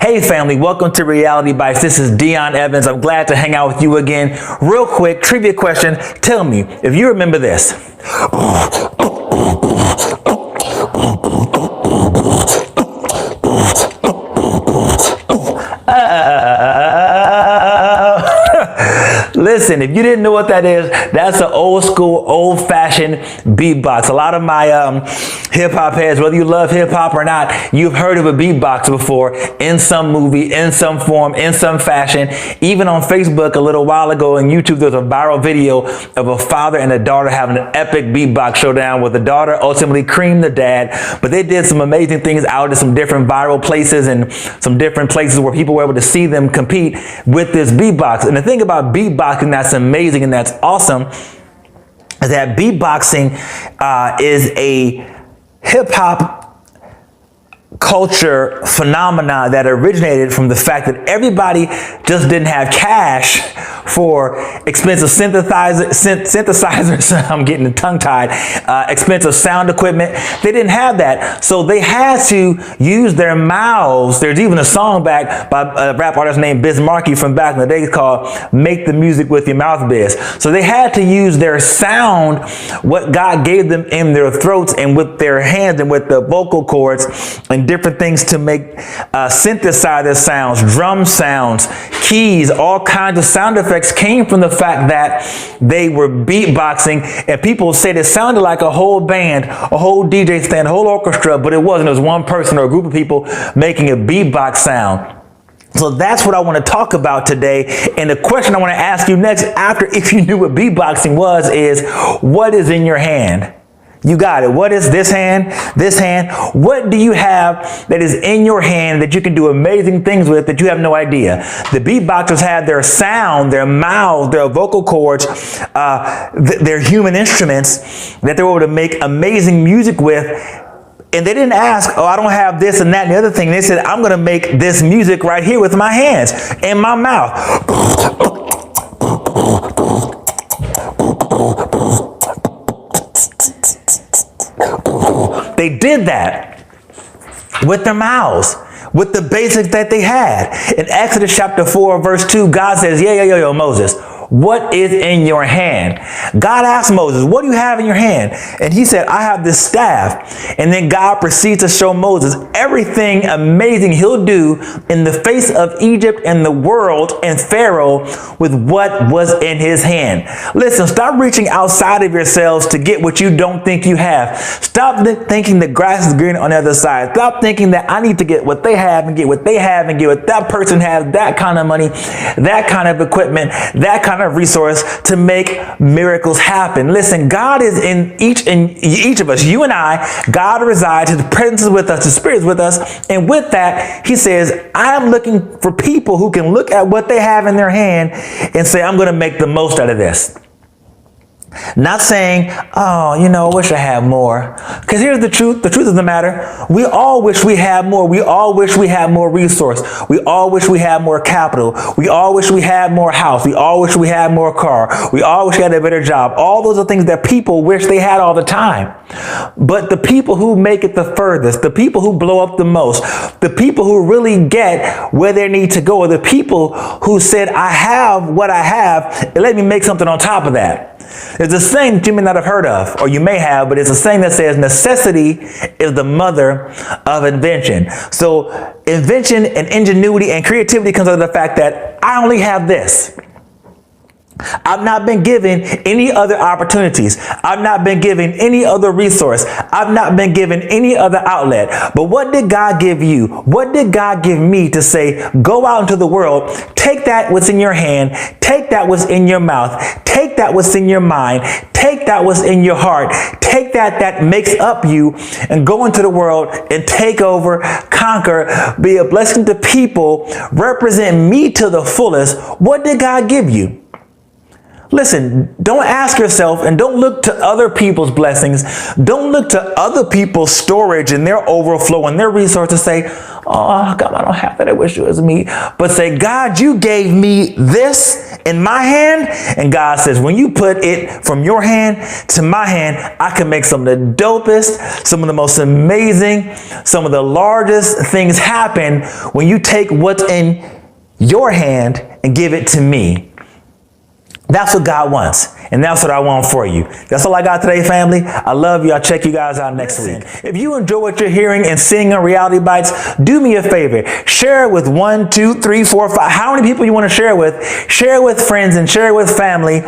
Hey family, welcome to Reality Bites. This is Dion Evans. I'm glad to hang out with you again. Real quick, trivia question. Tell me if you remember this. Listen, if you didn't know what that is, that's an old school, old fashioned beatbox. A lot of my hip hop heads, whether you love hip hop or not, you've heard of a beatbox before in some movie, in some form, in some fashion. Even on Facebook a little while ago and YouTube, there's a viral video of a father and a daughter having an epic beatbox showdown where the daughter ultimately creamed the dad. But they did some amazing things out in some different viral places and some different places where people were able to see them compete with this beatbox. And the thing about beatboxing that's amazing and that's awesome is that beatboxing is a hip-hop culture phenomena that originated from the fact that everybody just didn't have cash for expensive synthesizers. I'm getting tongue-tied. Expensive sound equipment. They didn't have that, so they had to use their mouths. There's even a song back by a rap artist named Biz Markie from back in the day called "Make the Music with Your Mouth, Biz." So they had to use their sound, what God gave them in their throats and with their hands and with the vocal cords and different things to make synthesizer sounds, drum sounds, keys, all kinds of sound effects came from the fact that they were beatboxing, and people said it sounded like a whole band, a whole DJ stand, a whole orchestra, but it wasn't. It was one person or a group of people making a beatbox sound. So that's what I want to talk about today. And the question I want to ask you next, after if you knew what beatboxing was, is what is in your hand? You got it. What is this hand? This hand? What do you have that is in your hand that you can do amazing things with that you have no idea? The beatboxers had their sound, their mouths, their vocal cords, their human instruments that they were able to make amazing music with. And they didn't ask, oh, I don't have this and that and the other thing. They said, I'm going to make this music right here with my hands and my mouth. They did that with their mouths, with the basics that they had. In Exodus chapter 4, verse 2, God says, yo, Moses, what is in your hand? God asked Moses, what do you have in your hand? And he said, I have this staff. And then God proceeds to show Moses everything amazing he'll do in the face of Egypt and the world and Pharaoh with what was in his hand. Listen, stop reaching outside of yourselves to get what you don't think you have. Stop thinking the grass is green on the other side. Stop thinking that I need to get what they have and get what they have and get what that person has, that kind of money, that kind of equipment, that kind of resource to make miracles happen. Listen, God is in each of us. You and I, God resides, his presence is with us, his spirit is with us. And with that, he says, I'm looking for people who can look at what they have in their hand and say, I'm going to make the most out of this. Not saying, oh, I wish I had more. Because here's the truth. The truth of the matter. We all wish we had more. We all wish we had more resource. We all wish we had more capital. We all wish we had more house. We all wish we had more car. We all wish we had a better job. All those are things that people wish they had all the time. But the people who make it the furthest, the people who blow up the most, the people who really get where they need to go, are the people who said, I have what I have, and let me make something on top of that. There's a saying that you may not have heard of, or you may have, but it's a saying that says necessity is the mother of invention. So invention and ingenuity and creativity comes out of the fact that I only have this. I've not been given any other opportunities. I've not been given any other resource. I've not been given any other outlet. But what did God give you? What did God give me to say, go out into the world, take that what's in your hand, take that what's in your mouth, take that what's in your mind, take that what's in your heart, take that makes up you, and go into the world and take over, conquer, be a blessing to people, represent me to the fullest. What did God give you? Listen, don't ask yourself and don't look to other people's blessings. Don't look to other people's storage and their overflow and their resources. Say, oh, God, I don't have that. I wish it was me. But say, God, you gave me this in my hand. And God says, when you put it from your hand to my hand, I can make some of the dopest, some of the most amazing, some of the largest things happen when you take what's in your hand and give it to me. That's what God wants. And that's what I want for you. That's all I got today, family. I love you. I'll check you guys out next week. If you enjoy what you're hearing and seeing on Reality Bites, do me a favor. Share it with 1, 2, 3, 4, 5. How many people you want to share it with? Share it with friends and share it with family.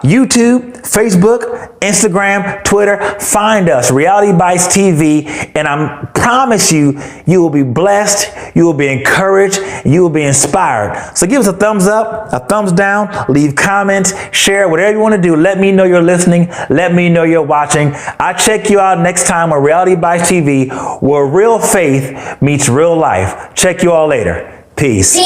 YouTube, Facebook, Instagram, Twitter. Find us, RealityBytesTV. And I promise you, you will be blessed. You will be encouraged. You will be inspired. So give us a thumbs up, a thumbs down, leave comments, share, whatever you want to do. Let me know you're listening. Let me know you're watching. I'll check you out next time on Reality Bites TV, where real faith meets real life. Check you all later. Peace.